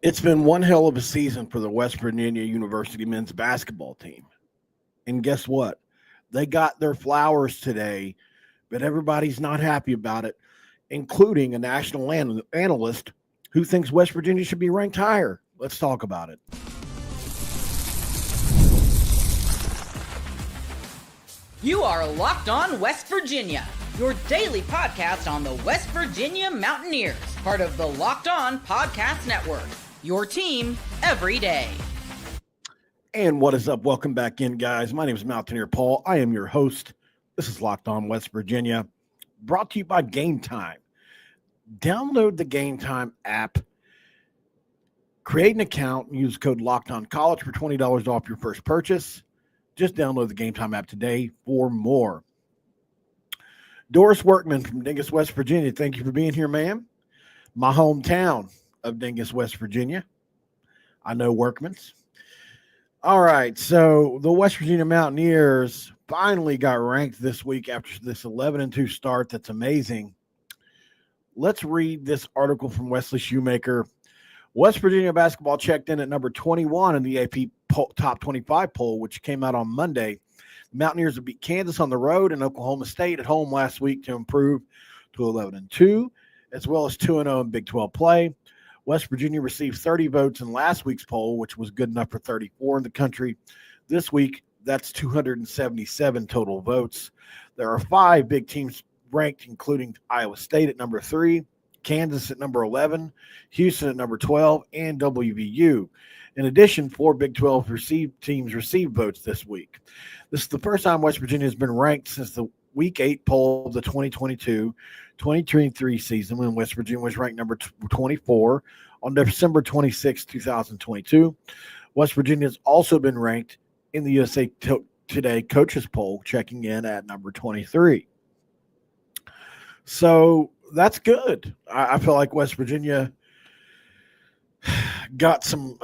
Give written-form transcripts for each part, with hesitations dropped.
It's been one hell of a season for the West Virginia University men's basketball team. And guess what? They got their flowers today, but everybody's not happy about it, including a national analyst who thinks West Virginia should be ranked higher. Let's talk about it. You are Locked On West Virginia, your daily podcast on the West Virginia Mountaineers, part of the Locked On Podcast Network, your team every day. And what is up? Welcome back in, guys. My name is Mountaineer Paul. I am your host. This is Locked On West Virginia, brought to you by Game Time. Download the Game Time app, create an account, and use code LOCKEDONCollege for $20 off your first purchase. Just download the Game Time app today for more. Doris Workman from Dingus, West Virginia. Thank you for being here, ma'am. My hometown of Dingus, West Virginia. I know Workman's. All right, so the West Virginia Mountaineers finally got ranked this week after this 11-2 start. That's amazing. Let's read this article from Wesley Shoemaker. West Virginia basketball checked in at number 21 in the AP Top 25 poll, which came out on Monday. The Mountaineers have beat Kansas on the road and Oklahoma State at home last week to improve to 11-2, as well as 2-0 in Big 12 play. West Virginia received 30 votes in last week's poll, which was good enough for 34 in the country. This week, that's 277 total votes. There are 5 big teams ranked, including Iowa State at number 3, Kansas at number 11, Houston at number 12, and WVU. In addition, 4 Big 12 teams received votes this week. This is the first time West Virginia has been ranked since the Week 8 poll of the 2022-2023 season, when West Virginia was ranked number 24 on December 26, 2022. West Virginia has also been ranked in the USA Today coaches poll, checking in at number 23. So that's good. I feel like West Virginia got some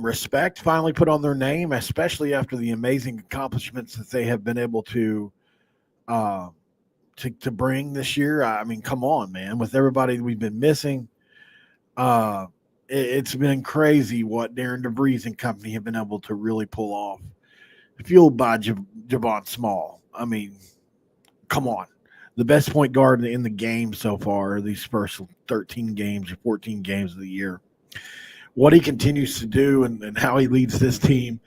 respect finally put on their name, especially after the amazing accomplishments that they have been able to bring this year. I mean, come on, man. With everybody we've been missing, it's been crazy what Darren DeVries and company have been able to really pull off, fueled by Javon Small. I mean, come on. The best point guard in the game so far, these first 13 games or 14 games of the year. What he continues to do and how he leads this team,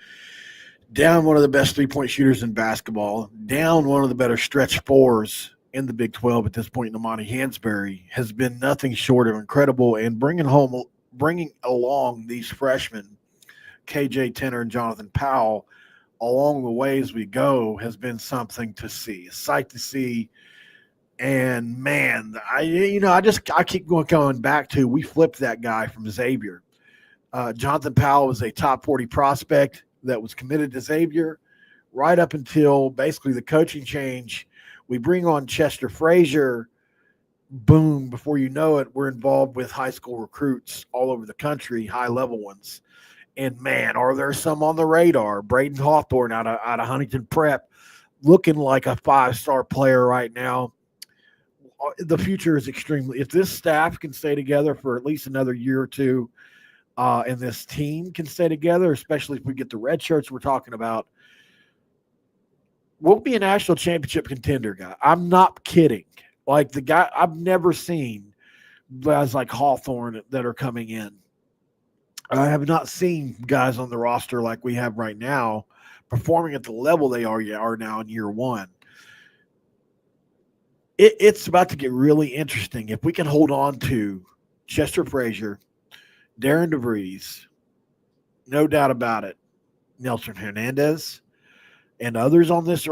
down one of the best three-point shooters in basketball, down one of the better stretch fours in the Big 12 at this point, Namani Hansberry, has been nothing short of incredible. And bringing along these freshmen, KJ Tenner and Jonathan Powell, along the way as we go, has been something to see, a sight to see. And man, I keep going back to, we flipped that guy from Xavier. Jonathan Powell was a top 40 prospect that was committed to Xavier right up until basically the coaching change. We bring on Chester Frazier. Boom, before you know it, we're involved with high school recruits all over the country, high-level ones. And, man, are there some on the radar? Braden Hawthorne out of Huntington Prep, looking like a 5-star player right now. The future is extremely – if this staff can stay together for at least another year or two, and this team can stay together, especially if we get the red shirts we're talking about, we'll be a national championship contender, guy. I'm not kidding. Like, the guy – I've never seen guys like Hawthorne that are coming in. I have not seen guys on the roster like we have right now performing at the level they are now in year one. It's about to get really interesting. If we can hold on to Chester Frazier, Darren DeVries, no doubt about it, Nelson Hernandez, and others on this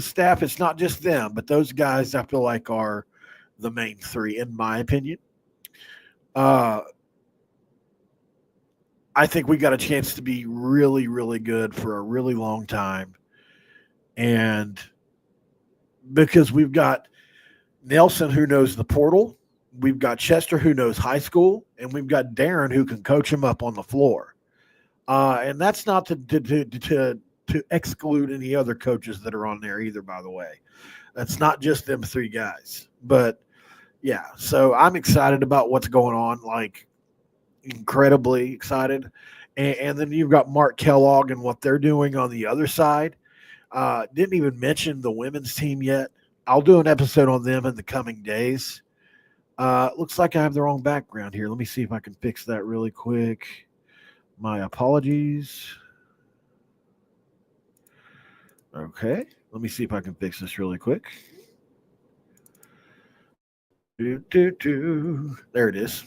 staff. It's not just them, but those guys I feel like are the main three, in my opinion. I think we got a chance to be really, really good for a really long time. And because we've got Nelson, who knows the portal, we've got Chester, who knows high school, and we've got Darren, who can coach him up on the floor. And that's not to exclude any other coaches that are on there either, by the way. That's not just them three guys. But, yeah, so I'm excited about what's going on. Like, incredibly excited. And then you've got Mark Kellogg and what they're doing on the other side. Didn't even mention the women's team yet. I'll do an episode on them in the coming days. Looks like I have the wrong background here. Let me see if I can fix that really quick. My apologies. Okay. Let me see if I can fix this really quick. There it is.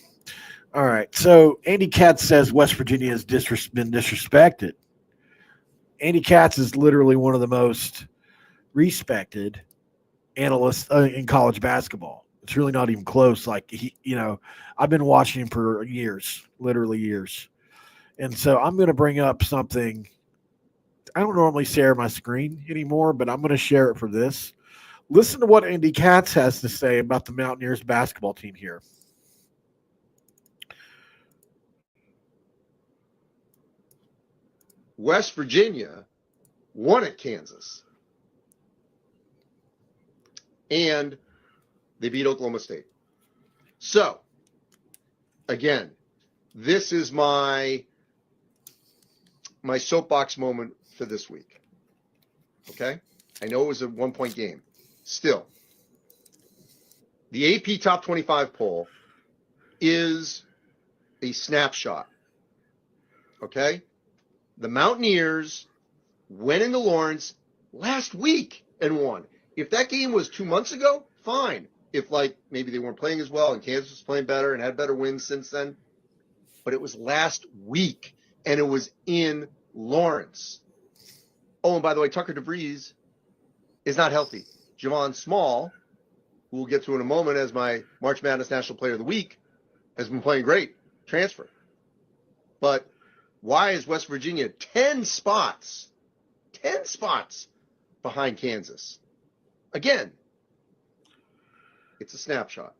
All right. So Andy Katz says West Virginia has been disrespected. Andy Katz is literally one of the most respected analysts in college basketball. It's really not even close. Like, I've been watching him for years, literally years. And so I'm going to bring up something. I don't normally share my screen anymore, but I'm going to share it for this. Listen to what Andy Katz has to say about the Mountaineers basketball team here. West Virginia won at Kansas. And they beat Oklahoma State. So, again, this is my soapbox moment for this week. Okay? I know it was a 1-point game. Still, the AP Top 25 poll is a snapshot. Okay? The Mountaineers went into Lawrence last week and won. If that game was 2 months ago, fine. If, maybe they weren't playing as well and Kansas was playing better and had better wins since then. But it was last week, and it was in Lawrence. Oh, and by the way, Tucker DeVries is not healthy. Javon Small, who we'll get to in a moment as my March Madness National Player of the Week, has been playing great. Transfer. But why is West Virginia 10 spots behind Kansas? Again, it's a snapshot.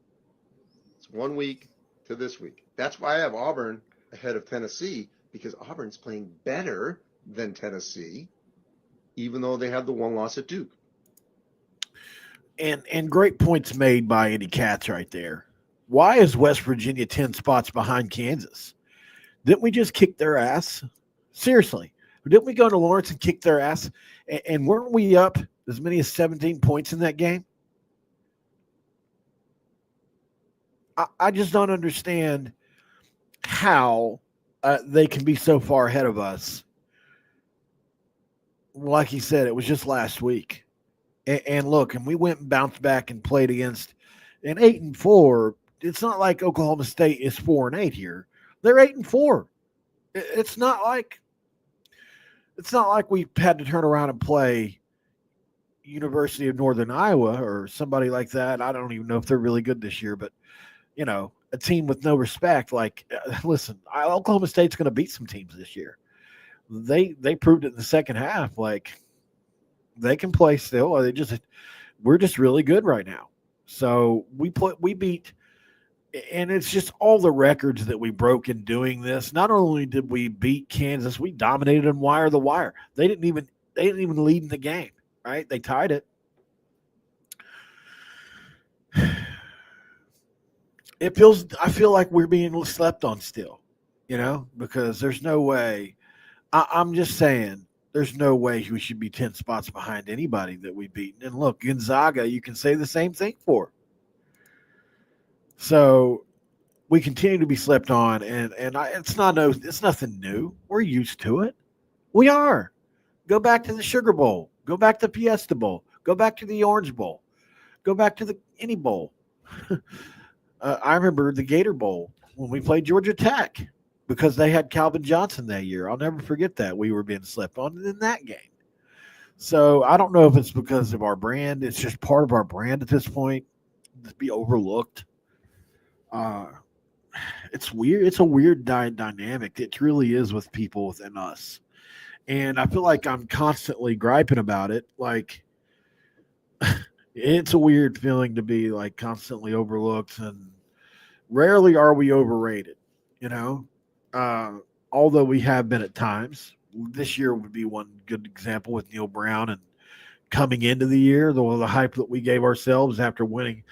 It's 1 week to this week. That's why I have Auburn ahead of Tennessee, because Auburn's playing better than Tennessee, even though they have the one loss at Duke. And great points made by Andy Katz right there. Why is West Virginia 10 spots behind Kansas? Didn't we just kick their ass? Seriously. Didn't we go to Lawrence and kick their ass? And weren't we up as many as 17 points in that game? I just don't understand how they can be so far ahead of us. Like he said, it was just last week. And look, and we went and bounced back and played against an 8-4. It's not like Oklahoma State is 4-8 here. They're 8-4. It's not like we had to turn around and play University of Northern Iowa or somebody like that. I don't even know if they're really good this year, but a team with no respect. Listen, Oklahoma State's going to beat some teams this year. They proved it in the second half. They can play still. We're just really good right now. So we beat, and it's just all the records that we broke in doing this. Not only did we beat Kansas, we dominated them wire to wire. They didn't even lead in the game, right? They tied it. I feel like we're being slept on still, because there's no way. I'm just saying, there's no way we should be 10 spots behind anybody that we beat. And look, Gonzaga, you can say the same thing for. So we continue to be slept on, and it's nothing new. We're used to it. We are. Go back to the Sugar Bowl. Go back to Fiesta Bowl. Go back to the Orange Bowl. Go back to any bowl. I remember the Gator Bowl when we played Georgia Tech because they had Calvin Johnson that year. I'll never forget that. We were being slept on in that game. So I don't know if it's because of our brand. It's just part of our brand at this point to be overlooked. It's weird. It's a weird dynamic. It really is with people within us. And I feel like I'm constantly griping about it. It's a weird feeling to be constantly overlooked, and rarely are we overrated, although we have been at times. This year would be one good example with Neil Brown, and coming into the year, the hype that we gave ourselves after winning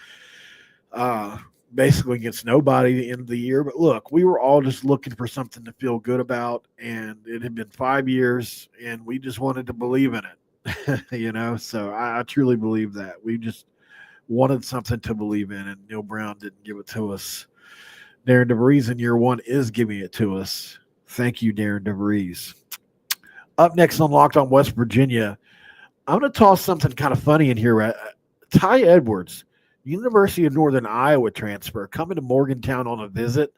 basically against nobody at the end of the year. But look, we were all just looking for something to feel good about, and it had been 5 years, and we just wanted to believe in it. So I truly believe that. We just wanted something to believe in, and Neil Brown didn't give it to us. Darren DeVries in year one is giving it to us. Thank you, Darren DeVries. Up next on Locked On West Virginia, I'm going to toss something kind of funny in here. Ty Edwards, University of Northern Iowa transfer, coming to Morgantown on a visit.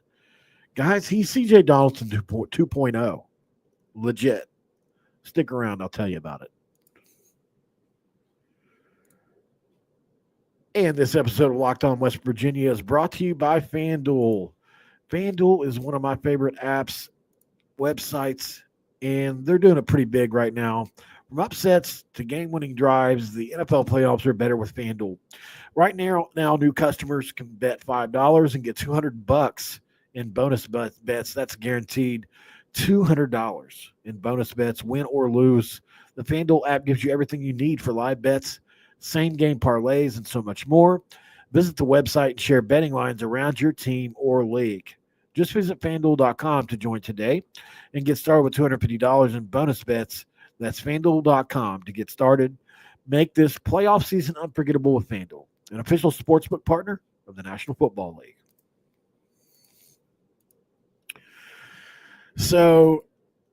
Guys, he's C.J. Donaldson 2.0. Legit. Stick around. I'll tell you about it. And this episode of Locked On West Virginia is brought to you by FanDuel. FanDuel is one of my favorite apps, websites, and they're doing it pretty big right now. From upsets to game-winning drives, the NFL playoffs are better with FanDuel. Right now, new customers can bet $5 and get $200 in bonus bets. That's guaranteed. $200 in bonus bets, win or lose. The FanDuel app gives you everything you need for live bets, same-game parlays, and so much more. Visit the website and share betting lines around your team or league. Just visit FanDuel.com to join today and get started with $250 in bonus bets. That's FanDuel.com to get started. Make this playoff season unforgettable with FanDuel, an official sportsbook partner of the National Football League. So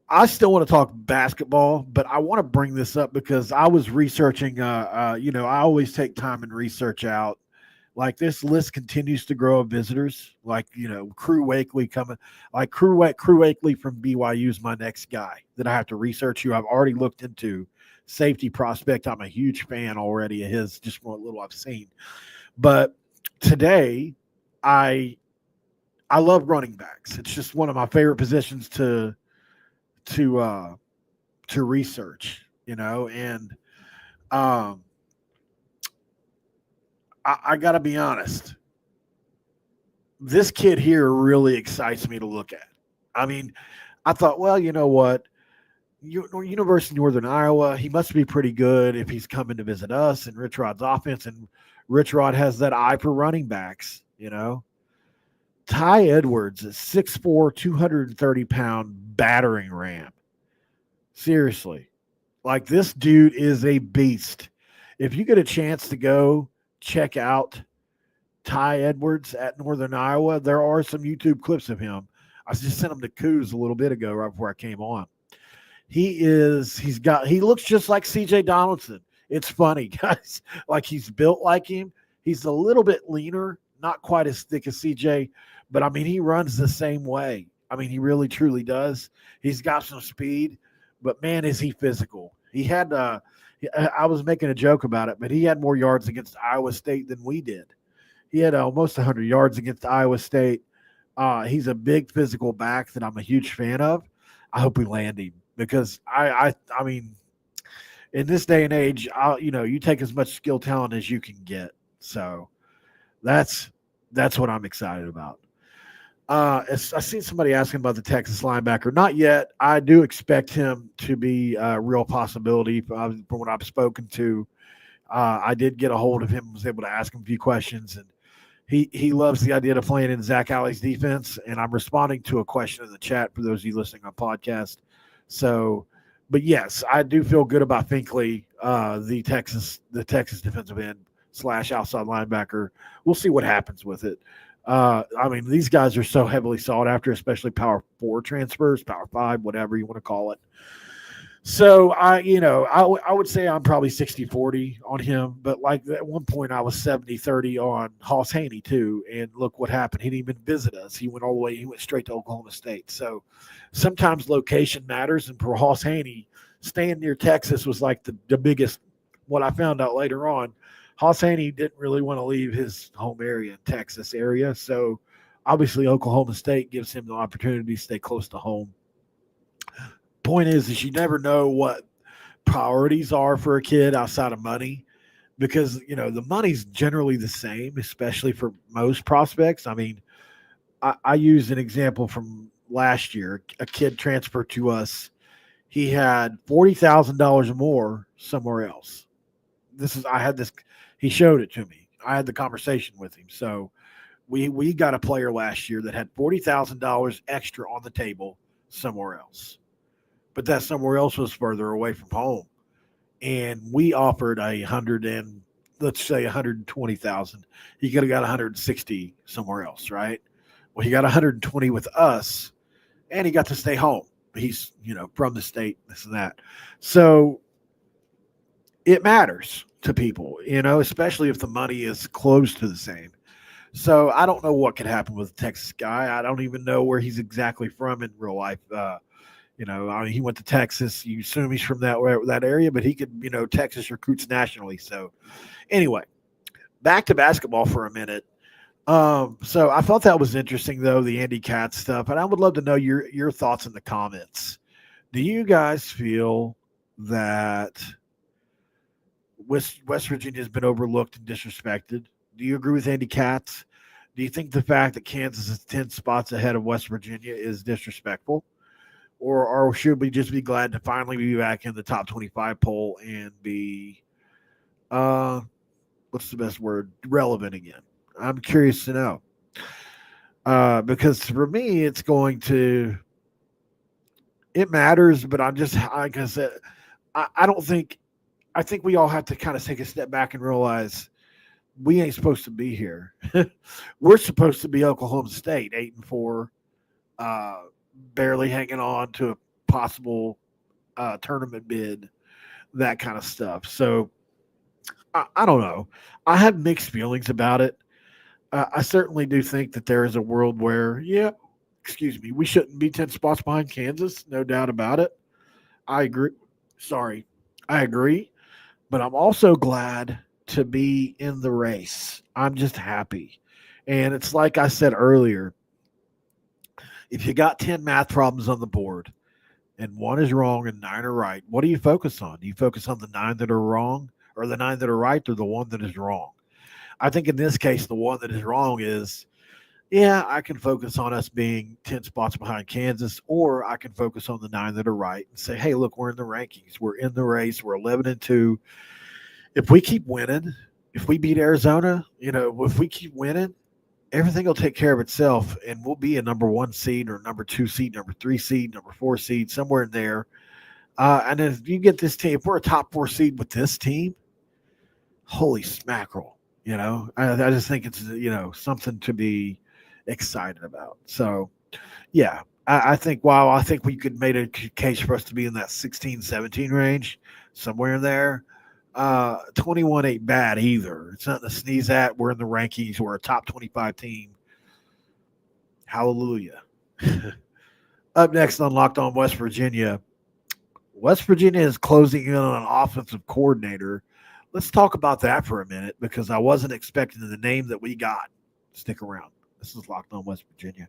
I still want to talk basketball, but I want to bring this up because I was researching, I always take time and research out. Like, this list continues to grow of visitors. Like, Crew Wakely coming. Like, Crew Wakely from BYU is my next guy that I have to research, who I've already looked into. Safety prospect. I'm a huge fan already of his, just from what little I've seen. But today, I love running backs. It's just one of my favorite positions to research, and I got to be honest. This kid here really excites me to look at. I mean, I thought, well, you know what? University of Northern Iowa, he must be pretty good if he's coming to visit us and Rich Rod's offense. And Rich Rod has that eye for running backs, Ty Edwards is 6'4", 230-pound battering ram. Seriously. Like, this dude is a beast. If you get a chance to go check out Ty Edwards at Northern Iowa, there are some YouTube clips of him. I just sent him to Coos a little bit ago, right before I came on. He looks just like C.J. Donaldson. It's funny, guys. Like, he's built like him. He's a little bit leaner, not quite as thick as C.J., but, I mean, he runs the same way. I mean, he really, truly does. He's got some speed, but, man, is he physical. He had I was making a joke about it, but he had more yards against Iowa State than we did. He had almost 100 yards against Iowa State. He's a big physical back that I'm a huge fan of. I hope we land him because, I mean, in this day and age, you take as much skill talent as you can get. So that's what I'm excited about. I seen somebody asking about the Texas linebacker. Not yet. I do expect him to be a real possibility from what I've spoken to. I did get a hold of him, was able to ask him a few questions, and he loves the idea of playing in Zach Alley's defense, and I'm responding to a question in the chat for those of you listening on podcast. So, but yes, I do feel good about Finkley, the Texas defensive end / outside linebacker. We'll see what happens with it. I mean, these guys are so heavily sought after, especially Power 4 transfers, Power 5, whatever you want to call it. So I would say I'm probably 60-40 on him, but like at one point I was 70-30 on Hoss Haney too. And look what happened. He didn't even visit us. He went straight to Oklahoma State. So sometimes location matters. And for Hoss Haney, staying near Texas was like the biggest, what I found out later on. Hoss Haney didn't really want to leave his home area, Texas area. So obviously Oklahoma State gives him the opportunity to stay close to home. Point is you never know what priorities are for a kid outside of money because, the money's generally the same, especially for most prospects. I mean, I use an example from last year. A kid transferred to us. He had $40,000 more somewhere else. He showed it to me. I had the conversation with him. So We got a player last year that had $40,000 extra on the table somewhere else, but that somewhere else was further away from home, and we offered let's say 120,000. He could have got 160 somewhere else, right? Well, he got 120 with us, and he got to stay home. He's from the state, this and that, so it matters to people, especially if the money is close to the same. So I don't know what could happen with the Texas guy. I don't even know where he's exactly from in real life. He went to Texas. You assume he's from that area, but he could, Texas recruits nationally. So anyway, back to basketball for a minute. So I thought that was interesting, though, the Andy Katz stuff, and I would love to know your thoughts in the comments. Do you guys feel that West Virginia has been overlooked and disrespected? Do you agree with Andy Katz? Do you think the fact that Kansas is 10 spots ahead of West Virginia is disrespectful? Or should we just be glad to finally be back in the top 25 poll and be, what's the best word, relevant again? I'm curious to know. Because for me, it matters, but I'm just, like I said, I think we all have to kind of take a step back and realize we ain't supposed to be here. We're supposed to be Oklahoma State, 8-4, barely hanging on to a possible tournament bid, that kind of stuff. So I don't know. I have mixed feelings about it. I certainly do think that there is a world where, we shouldn't be 10 spots behind Kansas, no doubt about it. I agree. I agree. But I'm also glad to be in the race. I'm just happy. And it's like I said earlier, if you got 10 math problems on the board and 1 is wrong and 9 are right, what do you focus on? Do you focus on the 9 that are wrong, or the 9 that are right, or the 1 that is wrong? I think in this case, the 1 that is wrong is, I can focus on us being 10 spots behind Kansas, or I can focus on the 9 that are right and say, hey, look, we're in the rankings. We're in the race. We're 11-2. If we keep winning, if we beat Arizona, if we keep winning, everything will take care of itself, and we'll be a number 1 seed or number 2 seed, number 3 seed, number 4 seed, somewhere in there. And if you get this team, if we're a top 4 seed with this team, holy smackerel, I just think it's, something to be excited about. So, I think we could make a case for us to be in that 16-17 range, somewhere in there. 21 ain't bad either. It's nothing to sneeze at. We're in the rankings. We're a top 25 team. Hallelujah. Up next on Locked On West Virginia. West Virginia is closing in on an offensive coordinator. Let's talk about that for a minute, because I wasn't expecting the name that we got. Stick around. This is Locked On West Virginia.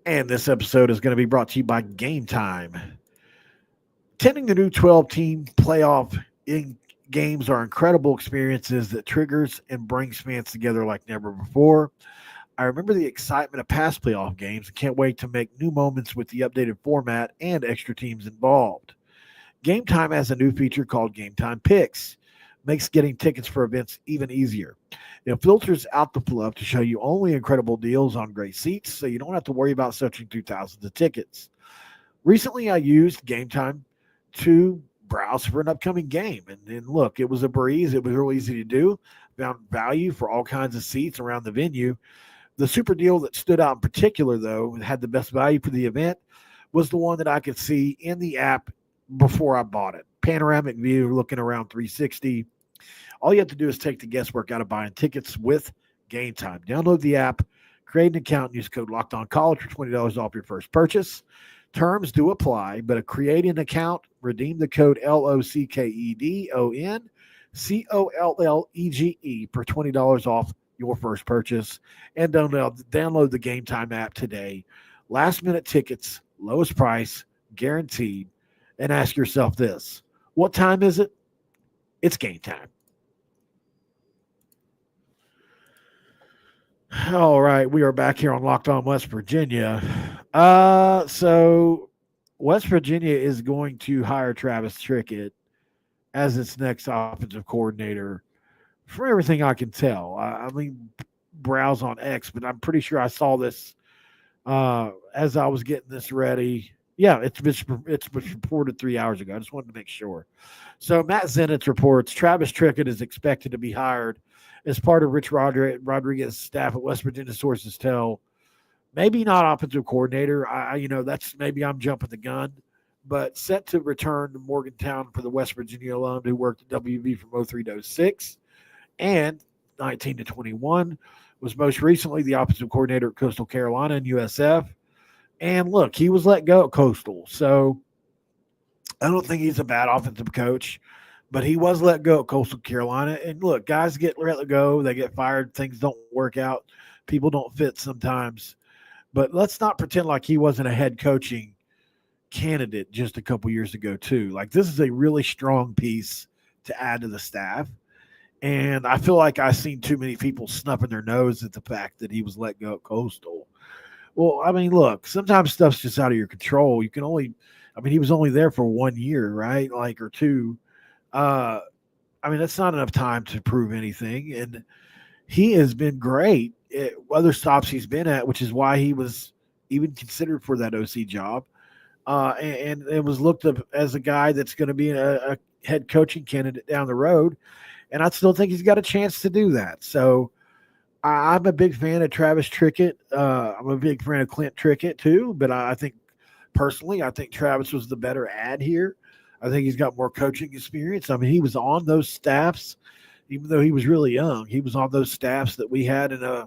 And this episode is going to be brought to you by Game Time. Attending the new 12-team playoff games are incredible experiences that triggers and brings fans together like never before. I remember the excitement of past playoff games and can't wait to make new moments with the updated format and extra teams involved. Game Time has a new feature called Game Time Picks. Makes getting tickets for events even easier. It filters out the fluff to show you only incredible deals on great seats, so you don't have to worry about searching through thousands of tickets. Recently, I used Game Time to browse for an upcoming game. And look, it was a breeze. It was real easy to do. Found value for all kinds of seats around the venue. The super deal that stood out in particular, though, and had the best value for the event, was the one that I could see in the app before I bought it. Panoramic view, looking around 360. All you have to do is take the guesswork out of buying tickets with Game Time. Download the app, create an account, and use code LOCKEDONCollege for $20 off your first purchase. Terms do apply, but create an account, redeem the code LOCKEDONCOLLEGE for $20 off your first purchase. And download the Game Time app today. Last minute tickets, lowest price, guaranteed. And ask yourself this: what time is it? It's game time. All right, we are back here on Locked On West Virginia. So West Virginia is going to hire Travis Trickett as its next offensive coordinator from everything I can tell, I mean, browse on X, but I'm pretty sure I saw this as I was getting this ready. Yeah, it's been reported 3 hours ago. I just wanted to make sure. So Matt Zenitz reports Travis Trickett is expected to be hired as part of Rich Rodriguez's staff at West Virginia. Sources tell. Maybe not offensive coordinator. That's maybe I'm jumping the gun, but set to return to Morgantown for the West Virginia alum who worked at WV from 03 to 06 and 19 to 21. Was most recently the offensive coordinator at Coastal Carolina and USF. And look, he was let go at Coastal. So I don't think he's a bad offensive coach, but he was let go at Coastal Carolina. And look, guys get let go, they get fired, things don't work out, people don't fit sometimes. But let's not pretend like he wasn't a head coaching candidate just a couple years ago, too. Like, this is a really strong piece to add to the staff. And I feel like I've seen too many people snuffing their nose at the fact that he was let go at Coastal. Well, I mean, look, sometimes stuff's just out of your control. He was only there for 1 year, right? Like, or two. That's not enough time to prove anything. And he has been great at other stops he's been at, which is why he was even considered for that OC job. And it was looked up as a guy that's going to be a head coaching candidate down the road. And I still think he's got a chance to do that. So I'm a big fan of Travis Trickett. I'm a big fan of Clint Trickett too. But I think Travis was the better ad here. I think he's got more coaching experience. I mean, he was on those staffs, even though he was really young. He was on those staffs that we had in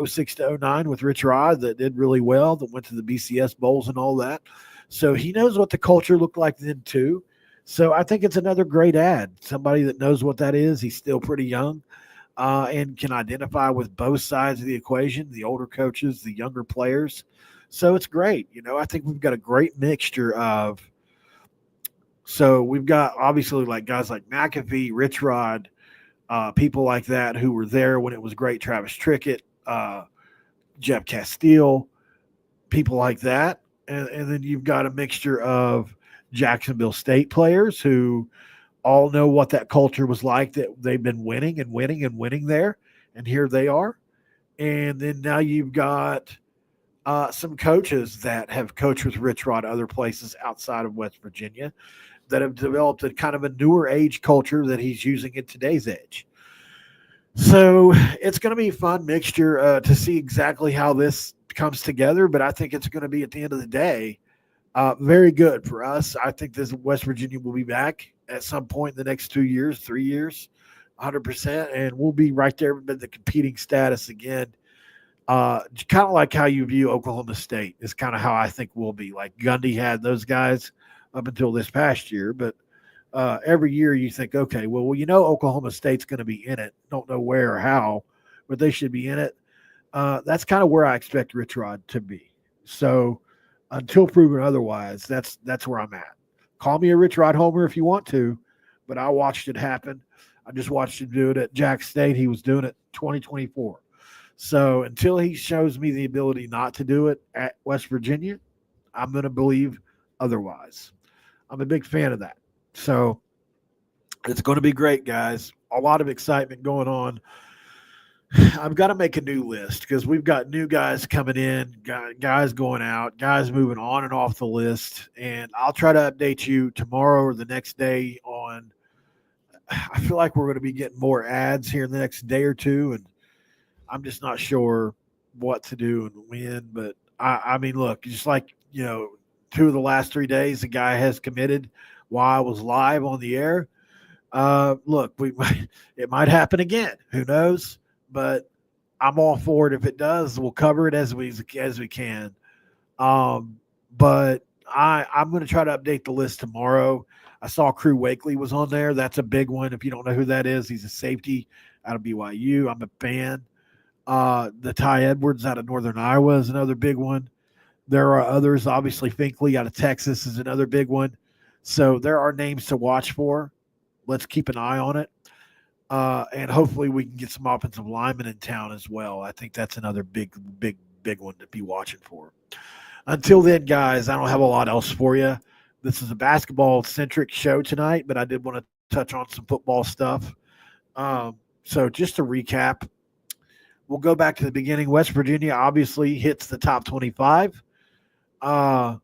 06 to 09 with Rich Rod that did really well, that went to the BCS Bowls and all that. So he knows what the culture looked like then too. So I think it's another great ad. Somebody that knows what that is. He's still pretty young and can identify with both sides of the equation, the older coaches, the younger players. So it's great. I think we've got a great mixture of – so we've got obviously like guys like McAfee, Rich Rod, people like that who were there when it was great, Travis Trickett, Jeff Castile, people like that. And then you've got a mixture of Jacksonville State players who all know what that culture was like, that they've been winning and winning and winning there. And here they are. And then now you've got some coaches that have coached with Rich Rod other places outside of West Virginia that have developed a kind of a newer age culture that he's using in today's age. So it's going to be a fun mixture to see exactly how this comes together, but I think it's going to be, at the end of the day, very good for us. I think this West Virginia will be back at some point in the next 2 years, 3 years, 100%, and we'll be right there in the competing status again. Kind of like how you view Oklahoma State is kind of how I think we'll be. Like Gundy had those guys up until this past year, but every year you think, okay, well, Oklahoma State's going to be in it. Don't know where or how, but they should be in it. That's kind of where I expect Rich Rod to be. So until proven otherwise, that's where I'm at. Call me a Rich Rod homer if you want to, but I watched it happen. I just watched him do it at Jack State. He was doing it 2024. So until he shows me the ability not to do it at West Virginia, I'm going to believe otherwise. I'm a big fan of that. So it's going to be great, guys. A lot of excitement going on. I've got to make a new list because we've got new guys coming in, guys going out, guys moving on and off the list. And I'll try to update you tomorrow or the next day on – I feel like we're going to be getting more ads here in the next day or two, and I'm just not sure what to do and when. But, I mean, look, just like, 2 of the last 3 days, the guy has committed while I was live on the air. Look, it might happen again. Who knows? But I'm all for it. If it does, we'll cover it as we can. But I'm going to try to update the list tomorrow. I saw Crew Wakely was on there. That's a big one. If you don't know who that is, he's a safety out of BYU. I'm a fan. The Ty Edwards out of Northern Iowa is another big one. There are others. Obviously, Finkley out of Texas is another big one. So there are names to watch for. Let's keep an eye on it. And hopefully we can get some offensive linemen in town as well. I think that's another big one to be watching for. Until then, guys, I don't have a lot else for you. This is a basketball-centric show tonight, but I did want to touch on some football stuff. So just to recap, we'll go back to the beginning. West Virginia obviously hits the top 25. Some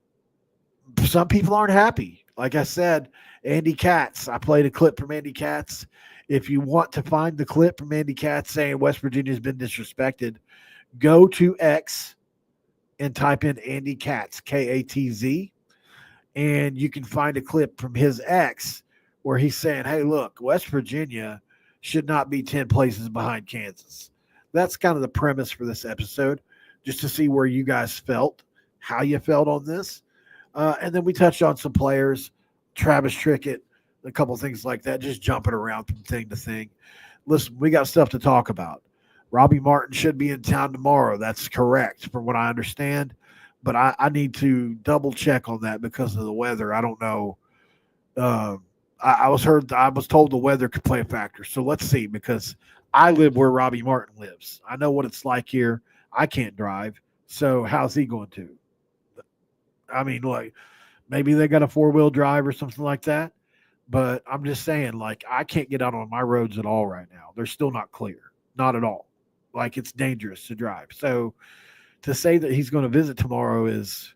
people aren't happy. Like I said, Andy Katz, I played a clip from Andy Katz. If you want to find the clip from Andy Katz saying West Virginia has been disrespected, go to X and type in Andy Katz, K-A-T-Z, and you can find a clip from his X where he's saying, hey, look, West Virginia should not be 10 places behind Kansas. That's kind of the premise for this episode, just to see where you guys felt, how you felt on this. And then we touched on some players, Travis Trickett, a couple things like that, just jumping around from thing to thing. Listen, we got stuff to talk about. Robbie Martin should be in town tomorrow. That's correct from what I understand. But I need to double check on that because of the weather. I don't know. I was told the weather could play a factor. So let's see, because I live where Robbie Martin lives. I know what it's like here. I can't drive. So how's he going to? I mean, like, maybe they got a 4-wheel drive or something like that. But I'm just saying, like, I can't get out on my roads at all right now. They're still not clear. Not at all. Like, it's dangerous to drive. So to say that he's going to visit tomorrow is,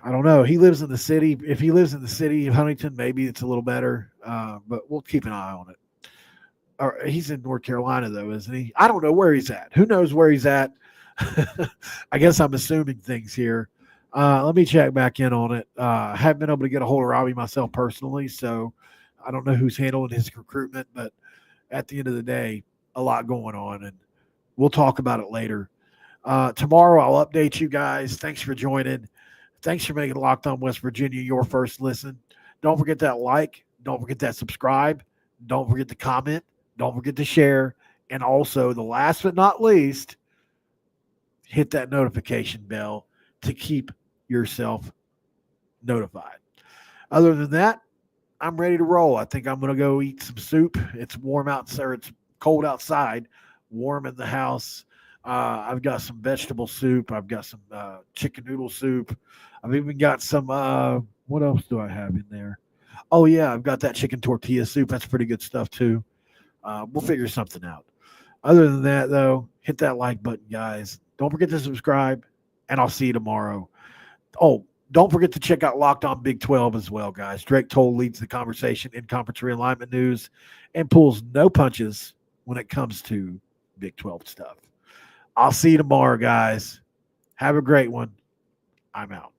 I don't know. He lives in the city. If he lives in the city of Huntington, maybe it's a little better. But we'll keep an eye on it. Or he's in North Carolina, though, isn't he? I don't know where he's at. Who knows where he's at? I guess I'm assuming things here. Let me check back in on it. I haven't been able to get a hold of Robbie myself personally, so I don't know who's handling his recruitment. But at the end of the day, a lot going on, and we'll talk about it later. Tomorrow, I'll update you guys. Thanks for joining. Thanks for making Locked On West Virginia your first listen. Don't forget that like. Don't forget that subscribe. Don't forget to comment. Don't forget to share. And also, the last but not least, hit that notification bell to keep yourself notified. Other than that, I'm ready to roll. I think I'm going to go eat some soup. It's warm outside, or it's cold outside, warm in the house. I've got some vegetable soup. I've got some chicken noodle soup. I've even got some, what else do I have in there? Oh, yeah, I've got that chicken tortilla soup. That's pretty good stuff, too. We'll figure something out. Other than that, though, hit that like button, guys. Don't forget to subscribe, and I'll see you tomorrow. Oh, don't forget to check out Locked On Big 12 as well, guys. Drake Toll leads the conversation in conference realignment news and pulls no punches when it comes to Big 12 stuff. I'll see you tomorrow, guys. Have a great one. I'm out.